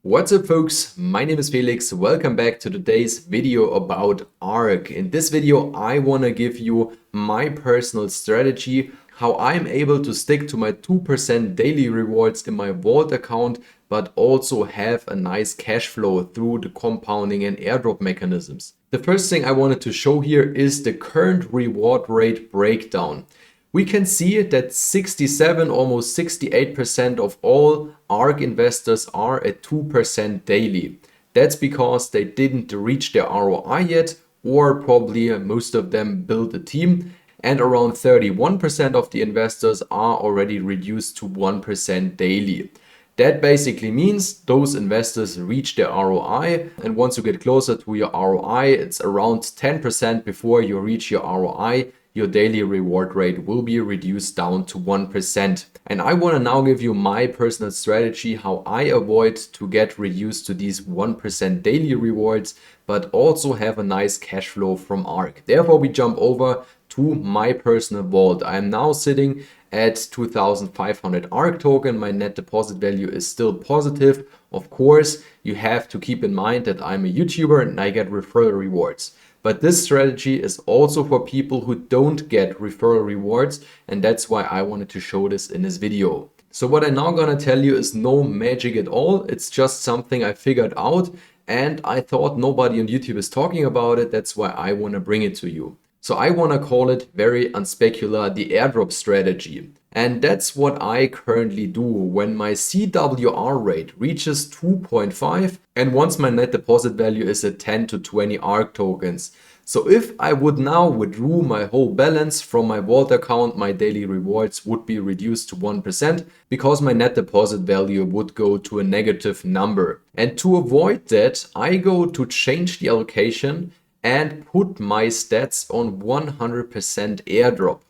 What's up folks, my name is Felix. Welcome back to today's video about ARK. In this video I want to give you my personal strategy, how I'm able to stick to my 2% daily rewards in my vault account, but also have a nice cash flow through the compounding and airdrop mechanisms. The first thing I wanted to show here is the current reward rate breakdown. We can see that 67, almost 68% of all ARK investors are at 2% daily. That's because they didn't reach their ROI yet, or probably most of them built a team, and around 31% of the investors are already reduced to 1% daily. That basically means those investors reach their ROI, and once you get closer to your ROI, it's around 10% before you reach your ROI. Your daily reward rate will be reduced down to 1%. And I want to now give you my personal strategy, how I avoid to get reduced to these 1% daily rewards, but also have a nice cash flow from ARK. Therefore, we jump over to my personal vault. I am now sitting at 2,500 ARK token. My net deposit value is still positive. Of course, you have to keep in mind that I'm a YouTuber and I get referral rewards. But this strategy is also for people who don't get referral rewards, and that's why I wanted to show this in this video. So what I'm now gonna tell you is no magic at all. It's just something I figured out and I thought nobody on YouTube is talking about it. That's why I wanna bring it to you. So I wanna call it very unspecular the airdrop strategy. And that's what I currently do when my CWR rate reaches 2.5 and once my net deposit value is at 10 to 20 ARK tokens. So if I would now withdraw my whole balance from my vault account, my daily rewards would be reduced to 1% because my net deposit value would go to a negative number. And to avoid that, I go to change the allocation and put my stats on 100% airdrop.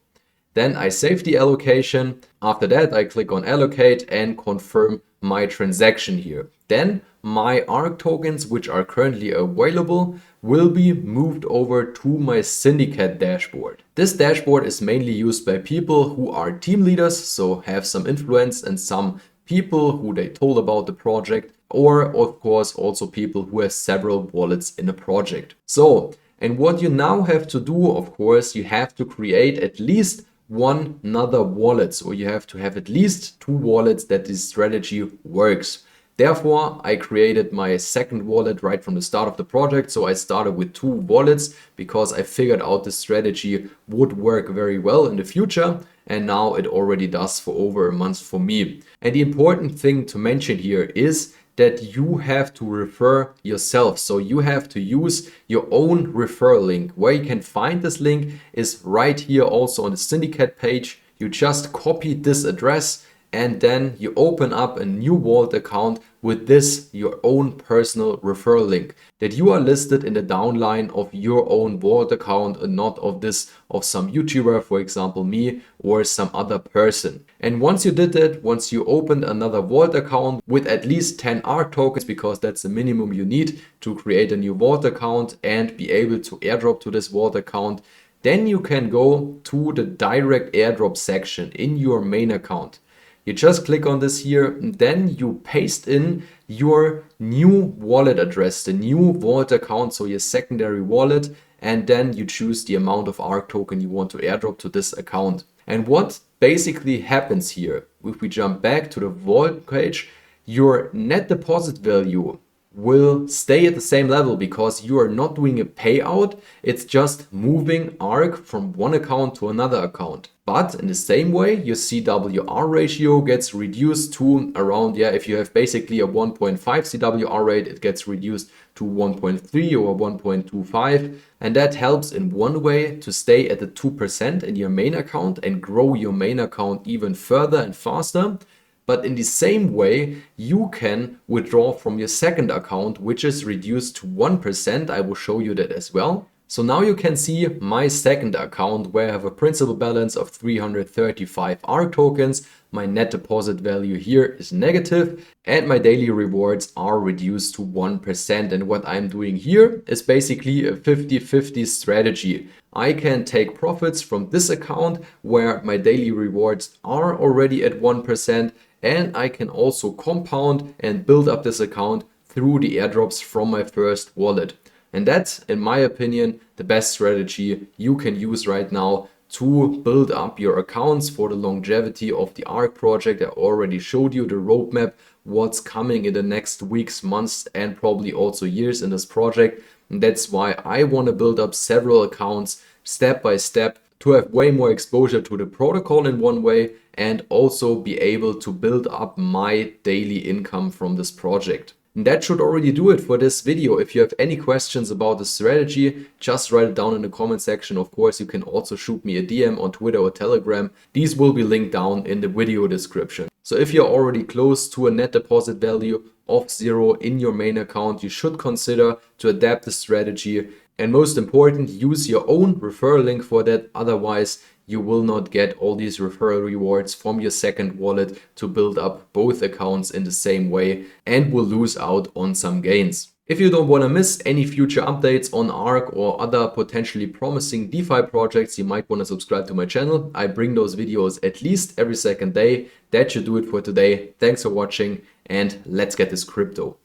Then I save the allocation. After that, I click on allocate and confirm my transaction here. Then my ARK tokens, which are currently available, will be moved over to my syndicate dashboard. This dashboard is mainly used by people who are team leaders, so have some influence, and some people who they told about the project, or of course also people who have several wallets in a project. So, and what you now have to do, of course, you have to create at least one another wallet, so you have to have at least two wallets that this strategy works. Therefore, I created my second wallet right from the start of the project. So I started with two wallets because I figured out the strategy would work very well in the future. And now it already does for over a month for me. And the important thing to mention here is that you have to refer yourself. So you have to use your own referral link. Where you can find this link is right here also on the syndicate page. You just copy this address and then you open up a new vault account with this, your own personal referral link, that you are listed in the downline of your own vault account and not of this of some YouTuber, for example me, or some other person. And once you did that, once you opened another vault account with at least 10 ARK tokens, because that's the minimum you need to create a new vault account and be able to airdrop to this vault account, then you can go to the direct airdrop section in your main account. You just click on this here, and then you paste in your new wallet address, the new vault account, so your secondary wallet, and then you choose the amount of ARK token you want to airdrop to this account. And what basically happens here, if we jump back to the vault page, your net deposit value will stay at the same level because you are not doing a payout. It's just moving ARK from one account to another account. But in the same way, your CWR ratio gets reduced to around, if you have basically a 1.5 CWR rate, it gets reduced to 1.3 or 1.25. And that helps in one way to stay at the 2% in your main account and grow your main account even further and faster. But in the same way, you can withdraw from your second account, which is reduced to 1%. I will show you that as well. So now you can see my second account where I have a principal balance of 335 ARK tokens. My net deposit value here is negative and my daily rewards are reduced to 1%. And what I'm doing here is basically a 50-50 strategy. I can take profits from this account where my daily rewards are already at 1%, and I can also compound and build up this account through the airdrops from my first wallet. And that's, in my opinion, the best strategy you can use right now to build up your accounts for the longevity of the ARK project. I already showed you the roadmap, what's coming in the next weeks, months, and probably also years in this project. And that's why I want to build up several accounts step by step to have way more exposure to the protocol in one way and also be able to build up my daily income from this project. And that should already do it for this video. If you have any questions about the strategy, just write it down in the comment section. Of course, you can also shoot me a DM on Twitter or Telegram. These will be linked down in the video description. So if you're already close to a net deposit value of 0 in your main account, you should consider to adapt the strategy. And most important, use your own referral link for that. Otherwise, you will not get all these referral rewards from your second wallet to build up both accounts in the same way and will lose out on some gains. If you don't want to miss any future updates on ARK or other potentially promising DeFi projects, you might want to subscribe to my channel. I bring those videos at least every second day. That should do it for today. Thanks for watching and let's get this crypto.